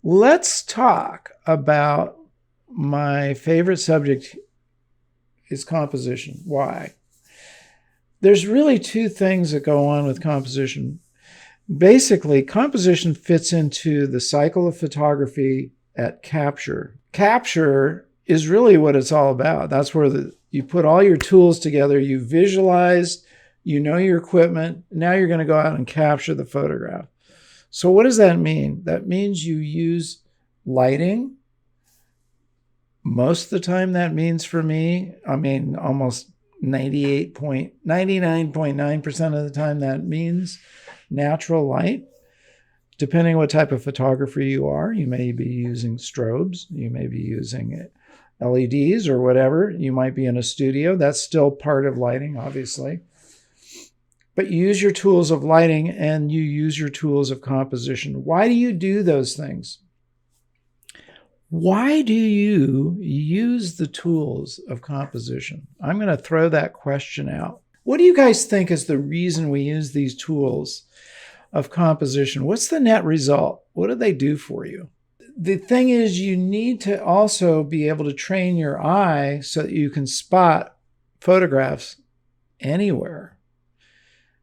Let's talk about my favorite subject is composition. Why? There's really two things that go on with composition. Basically, composition fits into the cycle of photography at capture. Capture is really what it's all about. That's where you put all your tools together, you visualize, you know your equipment. Now you're going to go out and capture the photograph. So what does that mean? That means you use lighting. Most of the time that means for me, almost 99.9% of the time that means natural light. Depending what type of photographer you are, you may be using strobes, you may be using LEDs or whatever. You might be in a studio. That's still part of lighting, obviously. But you use your tools of lighting and you use your tools of composition. Why do you do those things? Why do you use the tools of composition? I'm going to throw that question out. What do you guys think is the reason we use these tools of composition? What's the net result? What do they do for you? The thing is, you need to also be able to train your eye so that you can spot photographs anywhere.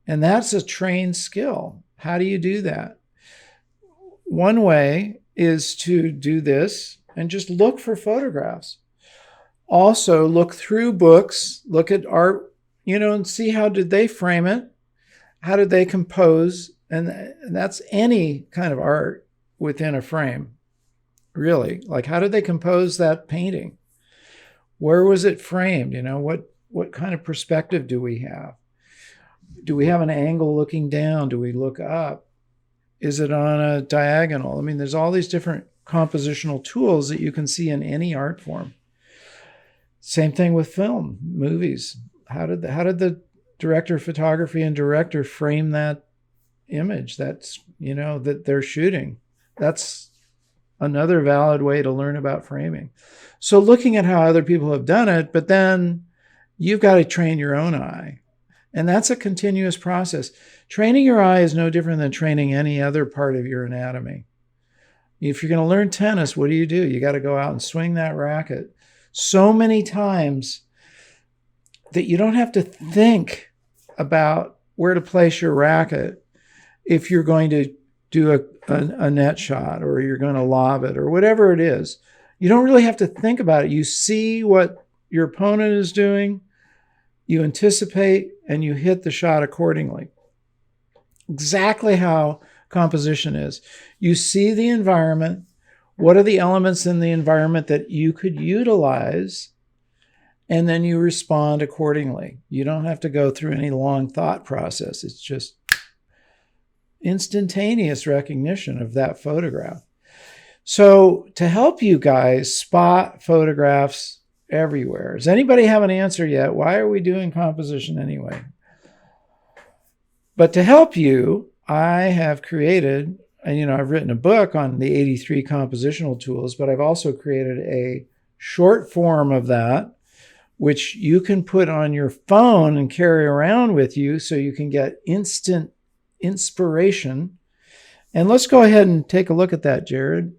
And that's a trained skill. How do you do that? One way is to do this and just look for photographs. Also, look through books, look at art, and see how did they frame it? How did they compose? And that's any kind of art within a frame, really. Like, how did they compose that painting? Where was it framed? What kind of perspective do we have? Do we have an angle looking down? Do we look up? Is it on a diagonal? There's all these different compositional tools that you can see in any art form. Same thing with film, movies. How did the director of photography and director frame that image that they're shooting? That's another valid way to learn about framing. So looking at how other people have done it, but then you've got to train your own eye. And that's a continuous process. Training your eye is no different than training any other part of your anatomy. If you're going to learn tennis, what do? You got to go out and swing that racket so many times that you don't have to think about where to place your racket if you're going to do a net shot or you're going to lob it or whatever it is. You don't really have to think about it. You see what your opponent is doing, you anticipate, and you hit the shot accordingly. Exactly how composition is. You see the environment. What are the elements in the environment that you could utilize? And then you respond accordingly. You don't have to go through any long thought process. It's just instantaneous recognition of that photograph. So to help you guys spot photographs everywhere, does anybody have an answer yet? Why are we doing composition anyway? But to help you, I have created, I've written a book on the 83 compositional tools, but I've also created a short form of that, which you can put on your phone and carry around with you so you can get instant inspiration. And let's go ahead and take a look at that, Jared.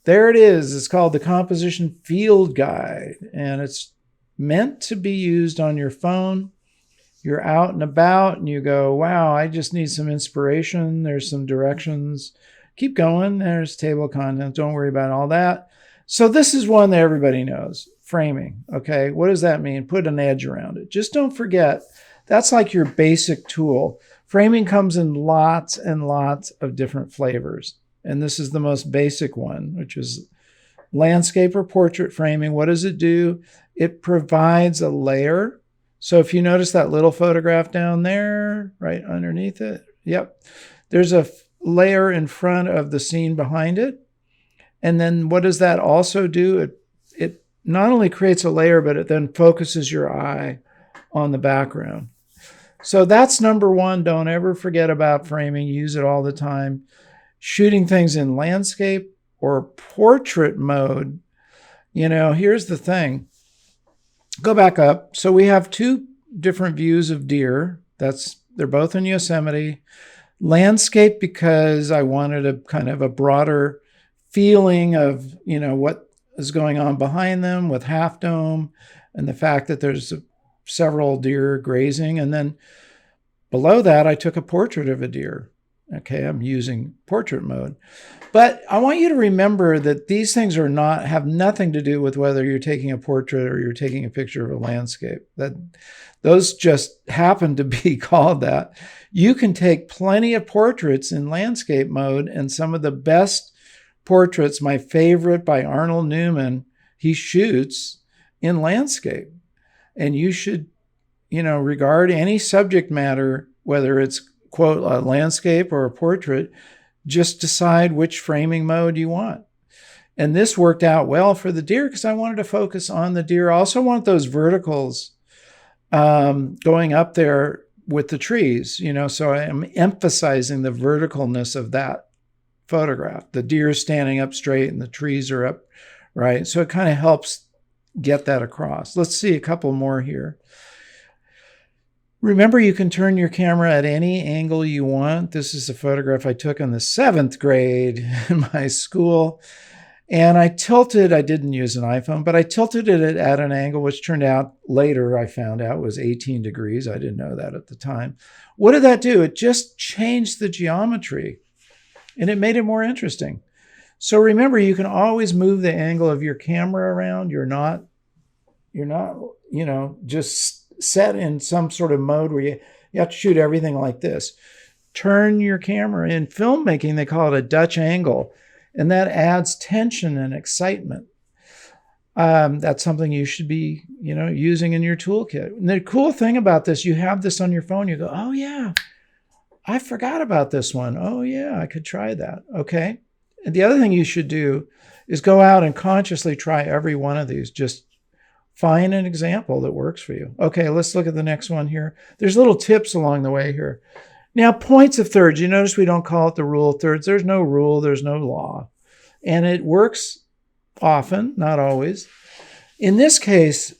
There it is. It's called the Composition Field Guide, and it's meant to be used on your phone. You're out and about and you go, wow, I just need some inspiration. There's some directions. Keep going. There's table of contents. Don't worry about all that. So this is one that everybody knows. Framing. Okay. What does that mean? Put an edge around it. Just don't forget, that's like your basic tool. Framing comes in lots and lots of different flavors. And this is the most basic one, which is landscape or portrait framing. What does it do? It provides a layer. So if you notice that little photograph down there, right underneath it, yep, there's a layer in front of the scene behind it. And then what does that also do? It not only creates a layer, but it then focuses your eye on the background. So that's number one. Don't ever forget about framing. Use it all the time. Shooting things in landscape or portrait mode. Here's the thing. Go back up. So we have two different views of deer. They're both in Yosemite. Landscape because I wanted a kind of a broader feeling of, what is going on behind them with Half Dome and the fact that there's several deer grazing. And then below that, I took a portrait of a deer. Okay, I'm using portrait mode. But I want you to remember that these things have nothing to do with whether you're taking a portrait or you're taking a picture of a landscape. That those just happen to be called that. You can take plenty of portraits in landscape mode, and some of the best portraits, my favorite by Arnold Newman, he shoots in landscape. And you should, regard any subject matter, whether it's, quote, a landscape or a portrait, just decide which framing mode you want. And this worked out well for the deer because I wanted to focus on the deer. I also want those verticals going up there with the trees, so I am emphasizing the verticalness of that photograph. The deer is standing up straight and the trees are up, right? So it kind of helps get that across. Let's see a couple more here. Remember, you can turn your camera at any angle you want. This is a photograph I took in the 7th grade in my school. And I didn't use an iPhone, but I tilted it at an angle, which turned out later, I found out was 18 degrees. I didn't know that at the time. What did that do? It just changed the geometry and it made it more interesting. So remember, you can always move the angle of your camera around. You're not, just set in some sort of mode where you have to shoot everything like this. Turn your camera. In filmmaking, they call it a Dutch angle, and that adds tension and excitement. That's something you should be, using in your toolkit. And the cool thing about this, you have this on your phone. You go, oh yeah, I forgot about this one. Oh yeah, I could try that. Okay. And the other thing you should do is go out and consciously try every one of these. Just find an example that works for you. Okay, let's look at the next one here. There's little tips along the way here. Now, points of thirds. You notice we don't call it the rule of thirds. There's no rule. There's no law. And it works often, not always. In this case,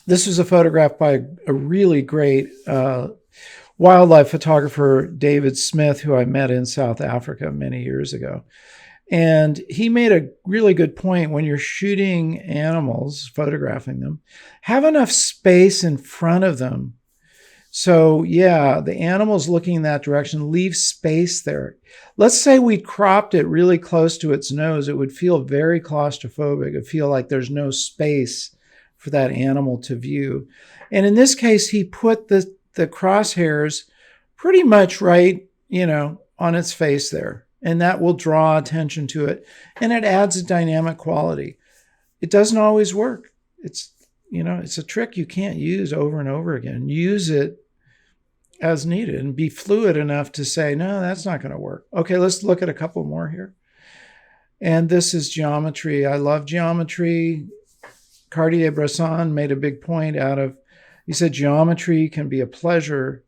this was a photograph by a really great wildlife photographer, David Smith, who I met in South Africa many years ago. And he made a really good point. When you're shooting animals, photographing them, have enough space in front of them. So yeah, the animal's looking in that direction, leave space there. Let's say we cropped it really close to its nose. It would feel very claustrophobic. It would feel like there's no space for that animal to view. And in this case, he put the crosshairs pretty much right, on its face there. And that will draw attention to it. And it adds a dynamic quality. It doesn't always work. It's a trick you can't use over and over again. Use it as needed and be fluid enough to say, no, that's not going to work. Okay, let's look at a couple more here. And this is geometry. I love geometry. Cartier-Bresson made a big point he said geometry can be a pleasure.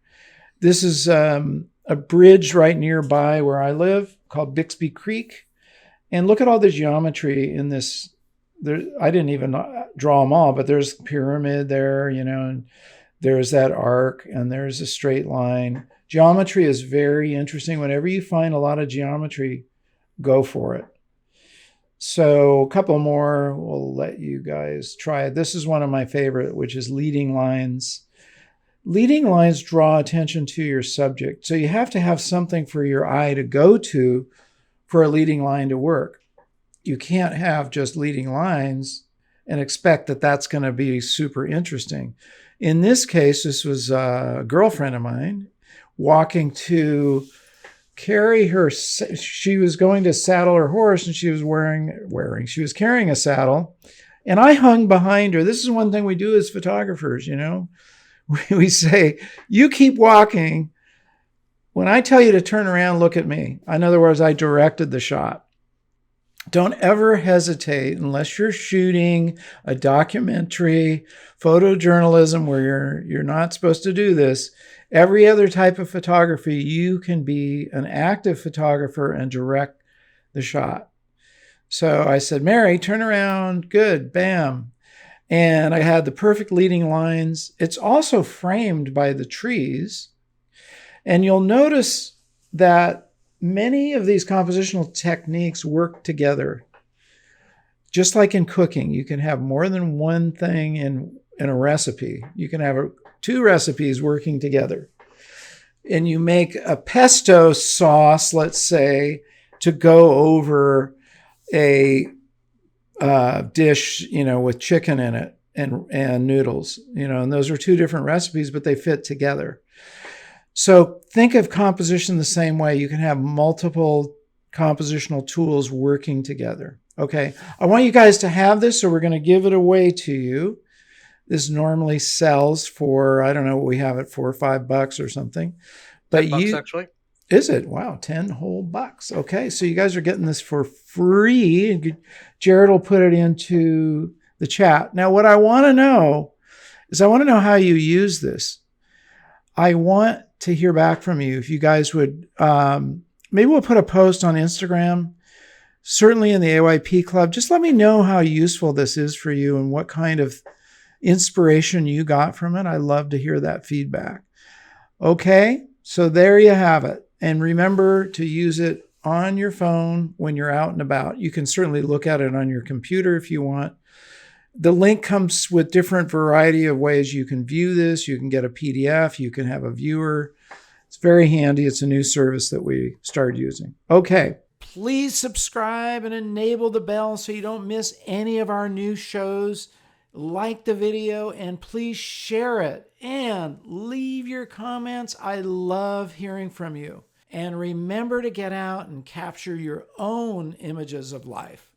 This is a bridge right nearby where I live called Bixby Creek. And look at all the geometry in this. I didn't even draw them all, but there's pyramid there, and there's that arc and there's a straight line. Geometry is very interesting. Whenever you find a lot of geometry, go for it. So a couple more, we'll let you guys try it. This is one of my favorite, which is leading lines. Leading lines draw attention to your subject. So you have to have something for your eye to go to for a leading line to work. You can't have just leading lines and expect that that's going to be super interesting. In this case, this was a girlfriend of mine walking to carry her. She was going to saddle her horse and she was she was carrying a saddle. And I hung behind her. This is one thing we do as photographers, We say, you keep walking. When I tell you to turn around, look at me. In other words, I directed the shot. Don't ever hesitate unless you're shooting a documentary, photojournalism where you're not supposed to do this. Every other type of photography, you can be an active photographer and direct the shot. So I said, Mary, turn around. Good. Bam. And I had the perfect leading lines. It's also framed by the trees. And you'll notice that many of these compositional techniques work together. Just like in cooking, you can have more than one thing in a recipe. You can have two recipes working together. And you make a pesto sauce, let's say, to go over a dish, with chicken in it and noodles, and those are two different recipes, but they fit together. So think of composition the same way. You can have multiple compositional tools working together. Okay, I want you guys to have this, so we're going to give it away to you. This normally sells for, I don't know what we have it for, $5 or something. But $10 actually. Is it? Wow, 10 whole bucks. Okay, so you guys are getting this for free. Jared will put it into the chat. Now, what I want to know is how you use this. I want to hear back from you. If you guys would, maybe we'll put a post on Instagram, certainly in the AYP Club. Just let me know how useful this is for you and what kind of inspiration you got from it. I love to hear that feedback. Okay, so there you have it. And remember to use it on your phone when you're out and about. You can certainly look at it on your computer if you want. The link comes with different variety of ways you can view this. You can get a PDF. You can have a viewer. It's very handy. It's a new service that we started using. Okay. Please subscribe and enable the bell so you don't miss any of our new shows. Like the video and please share it and leave your comments. I love hearing from you. And remember to get out and capture your own images of life.